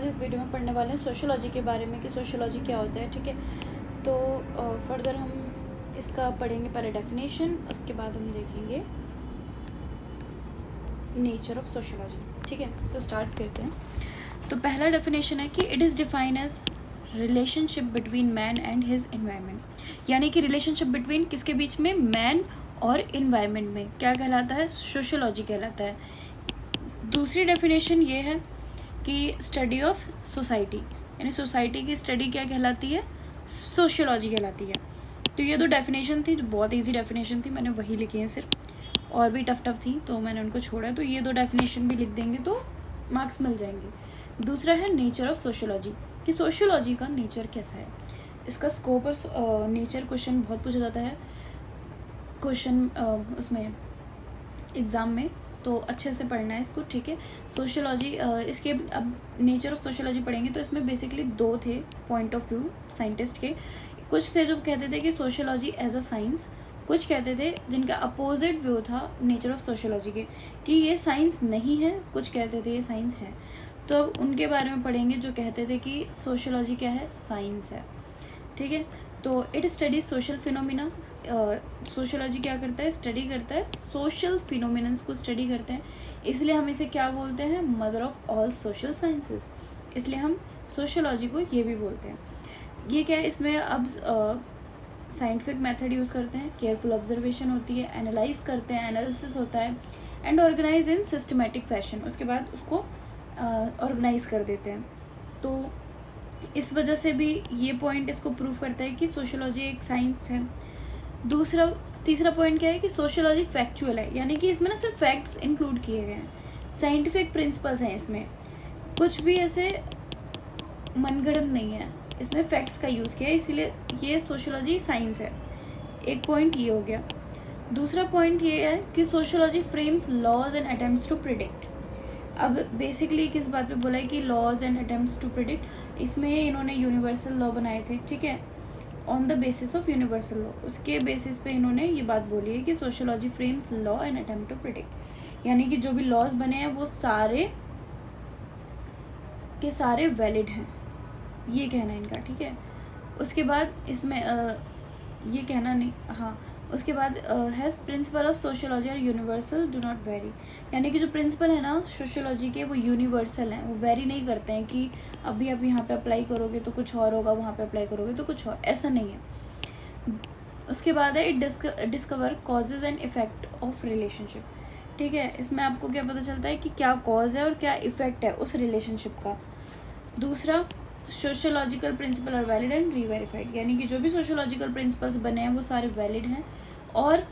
आज इस वीडियो में पढ़ने वाले हैं सोशियोलॉजी के बारे में कि सोशियोलॉजी क्या होता है। ठीक है, तो फर्दर हम इसका पढ़ेंगे पहले डेफिनेशन, उसके बाद हम देखेंगे नेचर ऑफ सोशियोलॉजी। ठीक है, तो स्टार्ट करते हैं। तो पहला डेफिनेशन है कि it is defined as relationship between man and his environment, यानी कि रिलेशनशिप बिटवीन किसके बीच में, मैन और इन्वायरमेंट में क्या कहलाता है, सोशियोलॉजी कहलाता है। दूसरी डेफिनेशन ये है कि स्टडी ऑफ सोसाइटी, यानी सोसाइटी की स्टडी क्या कहलाती है, सोशियोलॉजी कहलाती है। तो ये दो डेफिनेशन थी जो बहुत इजी डेफिनेशन थी, मैंने वही लिखी हैं सिर्फ, और भी टफ थी तो मैंने उनको छोड़ा। तो ये दो डेफिनेशन भी लिख देंगे तो मार्क्स मिल जाएंगे। दूसरा है नेचर ऑफ सोशियोलॉजी, कि सोशियोलॉजी का नेचर कैसा है, इसका स्कोप और नेचर क्वेश्चन बहुत पूछा जाता है क्वेश्चन उसमें एग्ज़ाम में, तो अच्छे से पढ़ना है इसको। ठीक है, सोशियोलॉजी इसके अब नेचर ऑफ सोशियोलॉजी पढ़ेंगे तो इसमें बेसिकली दो थे पॉइंट ऑफ व्यू साइंटिस्ट के। कुछ थे जो कहते थे कि सोशियोलॉजी एज अ साइंस, कुछ कहते थे जिनका अपोजिट व्यू था नेचर ऑफ सोशियोलॉजी के कि ये साइंस नहीं है, कुछ कहते थे ये साइंस है। तो अब उनके बारे में पढ़ेंगे जो कहते थे कि सोशियोलॉजी क्या है, साइंस है। ठीक है, तो it studies social phenomena, sociology क्या करता है, स्टडी करता है सोशल फिनोमिनन्स को स्टडी करते हैं, इसलिए हम इसे क्या बोलते हैं, mother of all social sciences, इसलिए हम सोशियोलॉजी को ये भी बोलते हैं। ये क्या है, इसमें अब साइंटिफिक मेथड यूज़ करते हैं, केयरफुल ऑब्जर्वेशन होती है, एनालाइज करते हैं, एनालिसिस होता है, and organize in systematic fashion, उसके बाद उसको ऑर्गेनाइज कर देते हैं। तो इस वजह से भी ये पॉइंट इसको प्रूव करता है कि सोशियोलॉजी एक साइंस है। तीसरा पॉइंट क्या है कि सोशियोलॉजी फैक्चुअल है, यानी कि इसमें ना सिर्फ फैक्ट्स इंक्लूड किए गए हैं, साइंटिफिक प्रिंसिपल्स हैं इसमें, कुछ भी ऐसे मनगढ़ंत नहीं है, इसमें फैक्ट्स का यूज़ किया है, इसीलिए ये सोशियोलॉजी साइंस है। एक पॉइंट ये हो गया। दूसरा पॉइंट ये है कि sociology frames laws and attempts to predict. अब बेसिकली किस बात पे बोला है कि laws and attempts to predict, इसमें इन्होंने यूनिवर्सल लॉ बनाए थे। ठीक है, on the basis of universal law, उसके बेसिस पे इन्होंने ये बात बोली है कि sociology frames law and attempt to predict, यानी कि जो भी लॉज बने हैं वो सारे के सारे वैलिड हैं, ये कहना है इनका। ठीक है, उसके बाद इसमें ये कहना नहीं, हाँ, उसके बाद हैज़ प्रिंसिपल ऑफ सोशियोलॉजी और यूनिवर्सल डू नॉट वेरी, यानी कि जो प्रिंसिपल है ना सोशियोलॉजी के वो यूनिवर्सल हैं, वो वेरी नहीं करते हैं कि अभी आप यहाँ पे अप्लाई करोगे तो कुछ और होगा, वहाँ पे अप्लाई करोगे तो कुछ और, ऐसा नहीं है। उसके बाद है it discover causes and effect of relationship. ठीक है, इसमें आपको क्या पता चलता है कि क्या कॉज है और क्या इफेक्ट है उस रिलेशनशिप का। दूसरा, sociological principle are valid and reverified, यानी कि जो भी सोशियोलॉजिकल प्रिंसिपल्स बने हैं वो सारे वैलिड हैं और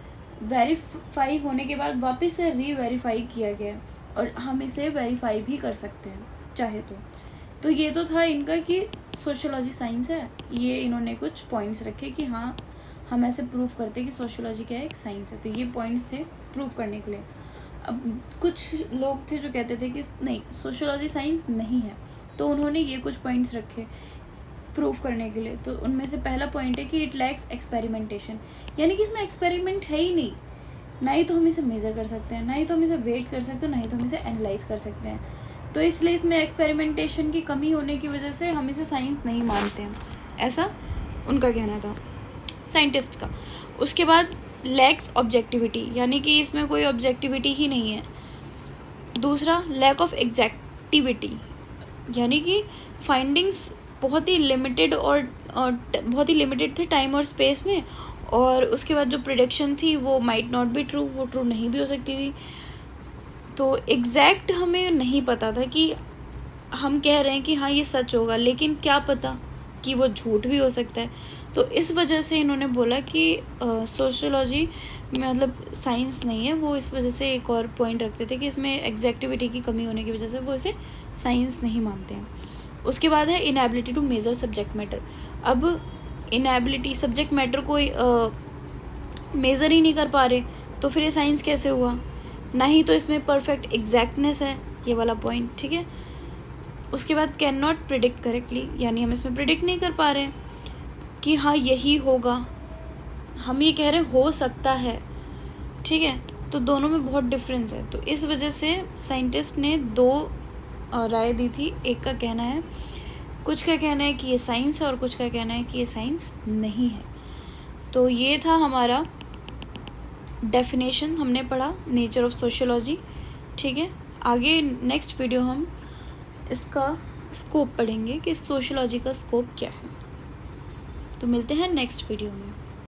वेरीफाई होने के बाद वापस से रीवेरीफाई किया गया है, और हम इसे वेरीफाई भी कर सकते हैं चाहे तो ये तो था इनका कि सोशियोलॉजी साइंस है। ये इन्होंने कुछ पॉइंट्स रखे कि हाँ हम ऐसे प्रूव करते हैं कि सोशियोलॉजी क्या है, एक साइंस है, तो ये पॉइंट्स थे प्रूव करने के लिए। अब कुछ लोग थे जो कहते थे कि नहीं सोशियोलॉजी साइंस नहीं है, तो उन्होंने ये कुछ पॉइंट्स रखे प्रूव करने के लिए। तो उनमें से पहला पॉइंट है कि इट लैक्स एक्सपेरिमेंटेशन, यानी कि इसमें एक्सपेरिमेंट है ही नहीं, ना ही तो हम इसे मेज़र कर सकते हैं, ना ही तो हम इसे वेट कर सकते हैं, ना ही तो हम इसे एनालाइज कर सकते हैं, तो इसलिए इसमें एक्सपेरिमेंटेशन की कमी होने की वजह से हम इसे साइंस नहीं मानते हैं, ऐसा उनका कहना था साइंटिस्ट का। उसके बाद लैक्स ऑब्जेक्टिविटी, यानी कि इसमें कोई ऑब्जेक्टिविटी ही नहीं है। दूसरा, लैक ऑफ एग्जैक्टिविटी, यानी कि फाइंडिंग्स बहुत ही लिमिटेड और बहुत ही लिमिटेड थे टाइम और स्पेस में, और उसके बाद जो प्रिडिक्शन थी वो माइट नॉट बी ट्रू, वो ट्रू नहीं भी हो सकती थी। तो एग्जैक्ट हमें नहीं पता था कि हम कह रहे हैं कि हाँ ये सच होगा, लेकिन क्या पता कि वो झूठ भी हो सकता है। तो इस वजह से इन्होंने बोला कि सोशियोलॉजी मतलब साइंस नहीं है, वो इस वजह से एक और पॉइंट रखते थे कि इसमें एग्जैक्टिविटी की कमी होने की वजह से वो इसे साइंस नहीं मानते हैं। उसके बाद है inability to measure subject matter. अब इनएबिलिटी, सब्जेक्ट मैटर को मेज़र ही नहीं कर पा रहे तो फिर ये साइंस कैसे हुआ, ना ही तो इसमें परफेक्ट एग्जैक्टनेस है, ये वाला पॉइंट। ठीक है, उसके बाद कैन नॉट प्रिडिक्ट करेक्टली, यानी हम इसमें प्रिडिक्ट नहीं कर पा रहे कि हाँ यही होगा, हम ये कह रहे हो सकता है। ठीक है, तो दोनों में बहुत डिफरेंस है, तो इस वजह से साइंटिस्ट ने दो राय दी थी। एक का कहना है, कुछ का कहना है कि ये साइंस है और कुछ का कहना है कि ये साइंस नहीं है। तो ये था हमारा डेफिनेशन, हमने पढ़ा नेचर ऑफ सोशियोलॉजी। ठीक है, आगे नेक्स्ट वीडियो हम इसका स्कोप पढ़ेंगे कि सोशियोलॉजी का स्कोप क्या है। तो मिलते हैं नेक्स्ट वीडियो में।